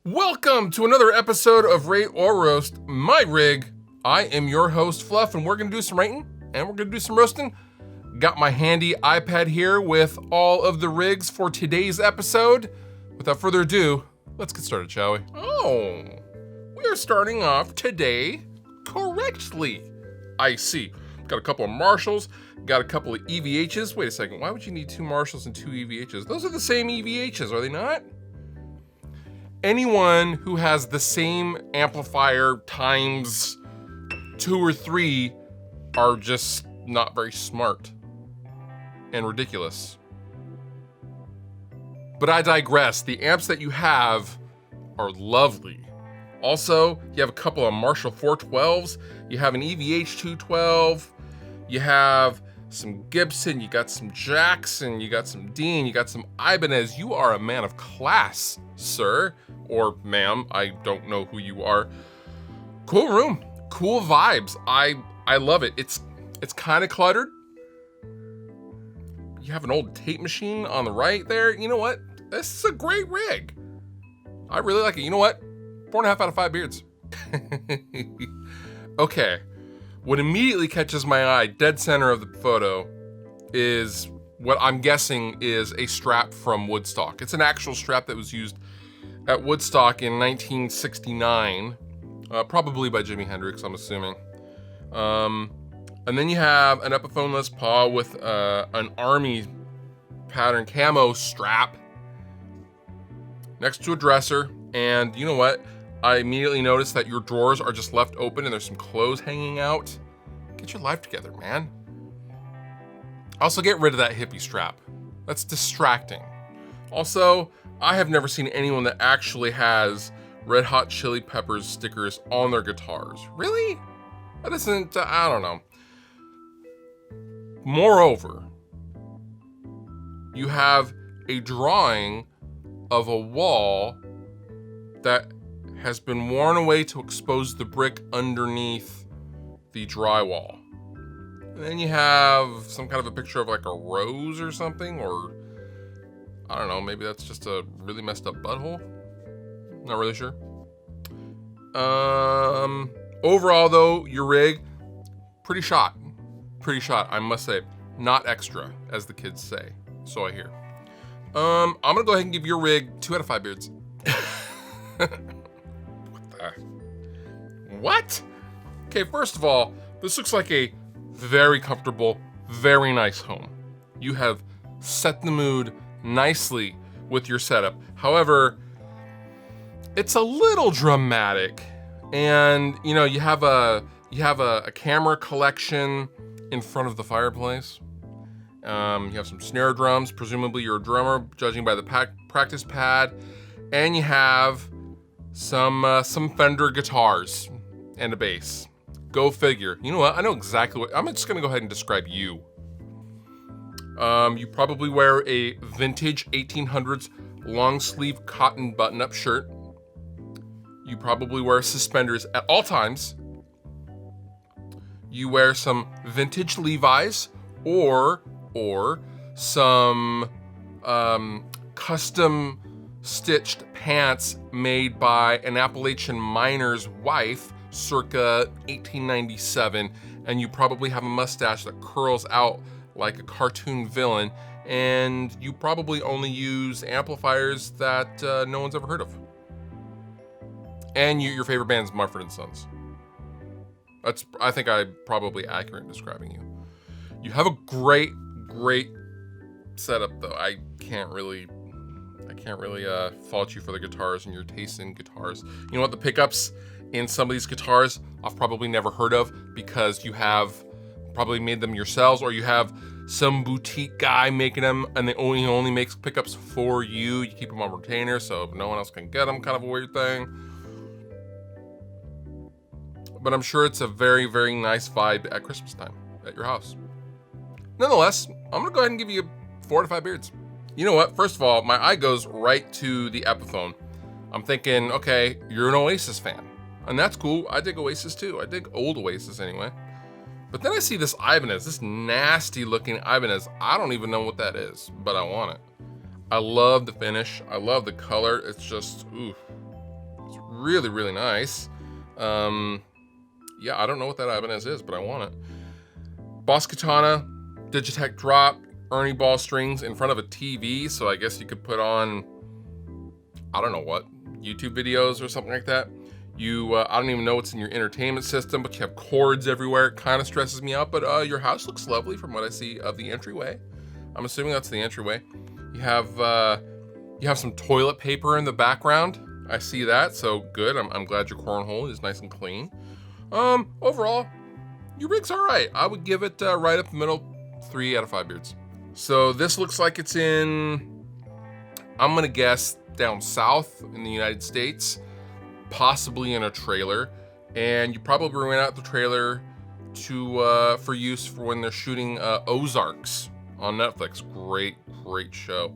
Welcome to another episode of Rate or Roast My Rig. I am your host, Fluff, and we're going to do some rating and we're going to do some roasting. Got my handy iPad here with all of the rigs for today's episode. Without further ado, let's get started, shall we? Oh, we are starting off today correctly. I see. Got a couple of Marshalls, got a couple of EVHs. Wait a second, why would you need two Marshalls and two EVHs? Those are the same EVHs, are they not? Anyone who has the same amplifier times 2 or 3 are just not very smart and ridiculous. But I digress. The amps that you have are lovely. Also, you have a couple of Marshall 412s. You have an EVH 212. You have some Gibson. You got some Jackson. You got some Dean. You got some Ibanez. You are a man of class, sir. Or ma'am, I don't know who you are. Cool room, cool vibes. I love it. It's kind of cluttered. You have an old tape machine on the right there. You know what? This is a great rig. I really like it. You know what? 4.5 out of 5 beards. Okay. What immediately catches my eye, dead center of the photo, is what I'm guessing is a strap from Woodstock. It's an actual strap that was used at Woodstock in 1969, probably by Jimi Hendrix, I'm assuming. And then you have an Epiphone Les Paul with an army pattern camo strap next to a dresser. And you know what? I immediately noticed that your drawers are just left open and there's some clothes hanging out. Get your life together, man. Also, get rid of that hippie strap. That's distracting. Also, I have never seen anyone that actually has Red Hot Chili Peppers stickers on their guitars. Really? That isn't, I don't know. Moreover, you have a drawing of a wall that has been worn away to expose the brick underneath the drywall. And then you have some kind of a picture of like a rose or something, or I don't know, maybe that's just a really messed up butthole. Not really sure. Overall though, your rig, pretty shot, I must say. Not extra, as the kids say, so I hear. I'm gonna go ahead and give your rig 2 out of 5 beards. What? Okay, first of all, this looks like a very comfortable, very nice home. You have set the mood nicely with your setup. However, it's a little dramatic, and you know, you have a camera collection in front of the fireplace. You have some snare drums, presumably you're a drummer, judging by the practice pad, and you have some Fender guitars and a bass. Go figure. You know what? I know exactly what. I'm just gonna go ahead and describe you. You probably wear a vintage 1800s long sleeve cotton button-up shirt. You probably wear suspenders at all times. You wear some vintage Levi's or some custom stitched pants made by an Appalachian miner's wife circa 1897, and you probably have a mustache that curls out like a cartoon villain, and you probably only use amplifiers that no one's ever heard of. And your favorite band's Mumford & Sons. I think I'm probably accurate in describing you. You have a great setup though. I can't really fault you for the guitars and your taste in guitars. You know what? The pickups in some of these guitars I've probably never heard of, because you have probably made them yourselves, or you have some boutique guy making them and he only makes pickups for you. You keep them on retainer so no one else can get them, kind of a weird thing. But I'm sure it's a very, very nice vibe at Christmas time at your house. Nonetheless, I'm gonna go ahead and give you 4 to 5 beards. You know what? First of all, my eye goes right to the Epiphone. I'm thinking, okay, you're an Oasis fan. And that's cool. I dig Oasis too. I dig old Oasis anyway. But then I see this Ibanez, this nasty looking Ibanez. I don't even know what that is, but I want it. I love the finish. I love the color. It's just, ooh. really, really nice. Yeah, I don't know what that Ibanez is, but I want it. Boss Katana, Digitech drop, Ernie ball strings in front of a TV, so I guess you could put on, I don't know what, YouTube videos or something like that. I don't even know what's in your entertainment system, but you have cords everywhere. It kind of stresses me out, but your house looks lovely from what I see of the entryway. I'm assuming that's the entryway. You have some toilet paper in the background. I see that, so good. I'm glad your cornhole is nice and clean. Overall, your rig's all right. I would give it right up the middle, 3 out of 5 beards. So this looks like it's in, I'm gonna guess, down south in the United States, possibly in a trailer, and you probably rent out the trailer for use for when they're shooting Ozarks on Netflix. Great show.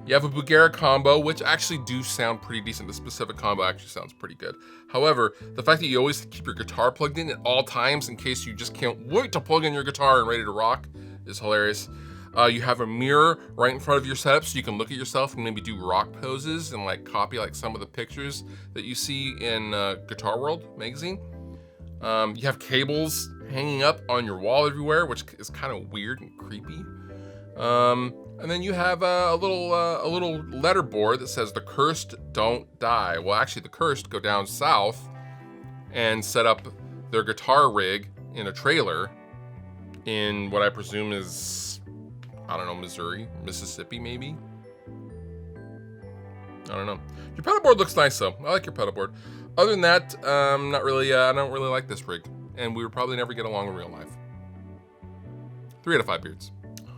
You have a Bugera combo, which actually do sound pretty decent. The specific combo actually sounds pretty good. However, the fact that you always keep your guitar plugged in at all times in case you just can't wait to plug in your guitar and ready to rock is hilarious. You have a mirror right in front of your setup so you can look at yourself and maybe do rock poses and like copy like some of the pictures that you see in Guitar World magazine. You have cables hanging up on your wall everywhere, which is kind of weird and creepy. And then you have a little letterboard that says the cursed don't die. Well, actually the cursed go down south and set up their guitar rig in a trailer in what I presume is, I don't know, Missouri, Mississippi maybe? I don't know. Your pedalboard looks nice though. I like your pedalboard. Other than that, not really, I don't really like this rig. And we would probably never get along in real life. 3 out of 5 beards.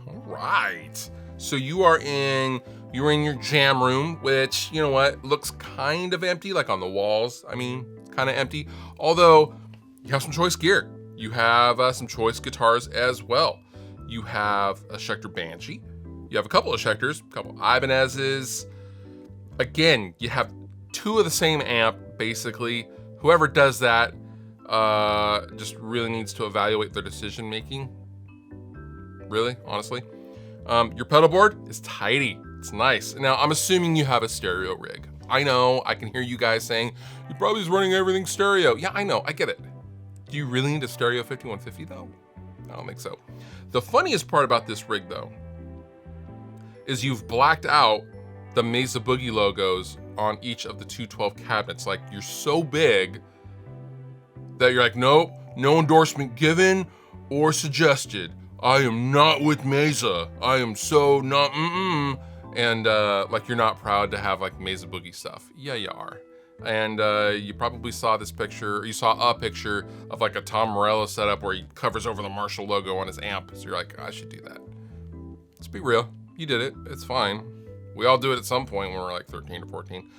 All right. So you are in your jam room, which, you know what, looks kind of empty, like on the walls. I mean, it's kind of empty. Although you have some choice gear. You have some choice guitars as well. You have a Schecter Banshee. You have a couple of Schecters, a couple of Ibanez's. Again, you have 2 of the same amp, basically. Whoever does that just really needs to evaluate their decision making. Really, honestly. Your pedal board is tidy. It's nice. Now, I'm assuming you have a stereo rig. I know, I can hear you guys saying, you probably is running everything stereo. Yeah, I know, I get it. Do you really need a stereo 5150 though? I don't think so. The funniest part about this rig though, is you've blacked out the Mesa Boogie logos on each of the 212 cabinets. Like, you're so big that you're like, nope, no endorsement given or suggested. I am not with Mesa. I am so not, And like, you're not proud to have like Mesa Boogie stuff. Yeah, you are. And you probably saw this picture, or you saw a picture of like a Tom Morello setup where he covers over the Marshall logo on his amp. So you're like, I should do that. Let's be real. You did it. It's fine. We all do it at some point when we're like 13 or 14.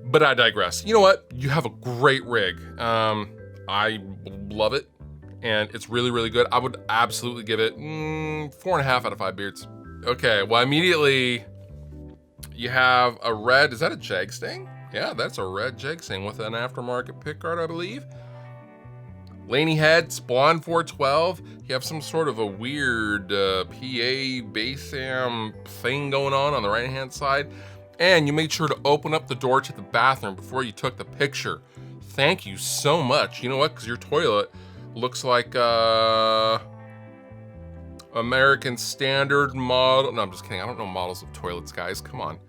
But I digress. You know what? You have a great rig. I love it. And it's really, really good. I would absolutely give it 4.5 out of 5 beards. Okay, well, immediately you have a red, is that a Jag Stang? Yeah, that's a red Jag Stang with an aftermarket pickguard, I believe. Laney heads, blonde 412. You have some sort of a weird PA bass amp thing going on the right-hand side. And you made sure to open up the door to the bathroom before you took the picture. Thank you so much. You know what? Because your toilet looks like American Standard model. No, I'm just kidding. I don't know models of toilets, guys. Come on.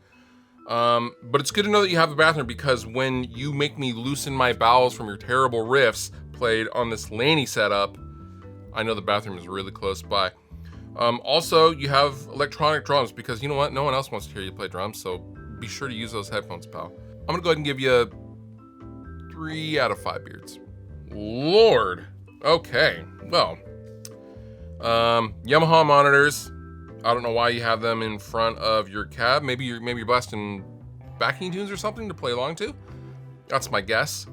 But it's good to know that you have a bathroom, because when you make me loosen my bowels from your terrible riffs played on this Laney setup, I know the bathroom is really close by. Also, you have electronic drums, because you know what? No one else wants to hear you play drums, so be sure to use those headphones, pal. I'm gonna go ahead and give you 3 out of 5 beards. Lord. Okay, well, Yamaha monitors. I don't know why you have them in front of your cab. Maybe you're blasting backing tunes or something to play along to. That's my guess.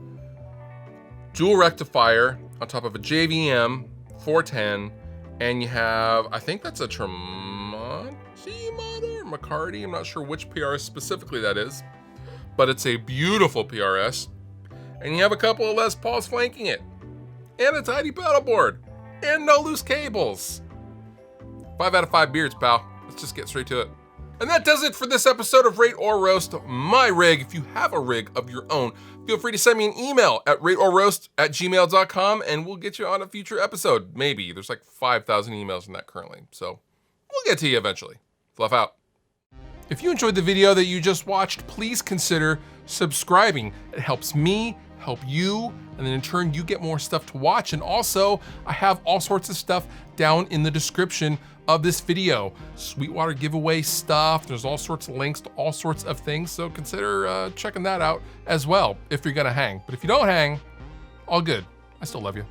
Dual rectifier on top of a JVM 410, and you have, I think that's a Tremonti motor, McCarty. I'm not sure which PRS specifically that is, but it's a beautiful PRS. And you have a couple of Les Pauls flanking it, and a tidy pedal board, and no loose cables. 5 out of 5 beards, pal. Let's just get straight to it. And that does it for this episode of Rate or Roast My Rig. If you have a rig of your own, feel free to send me an email at rateorroast@gmail.com and we'll get you on a future episode. Maybe. There's like 5,000 emails in that currently. So we'll get to you eventually. Fluff out. If you enjoyed the video that you just watched, please consider subscribing. It helps me, help you, and then in turn you get more stuff to watch. And also, I have all sorts of stuff down in the description of this video. Sweetwater giveaway stuff, there's all sorts of links to all sorts of things, so consider checking that out as well if you're gonna hang. But if you don't hang, all good. I still love you.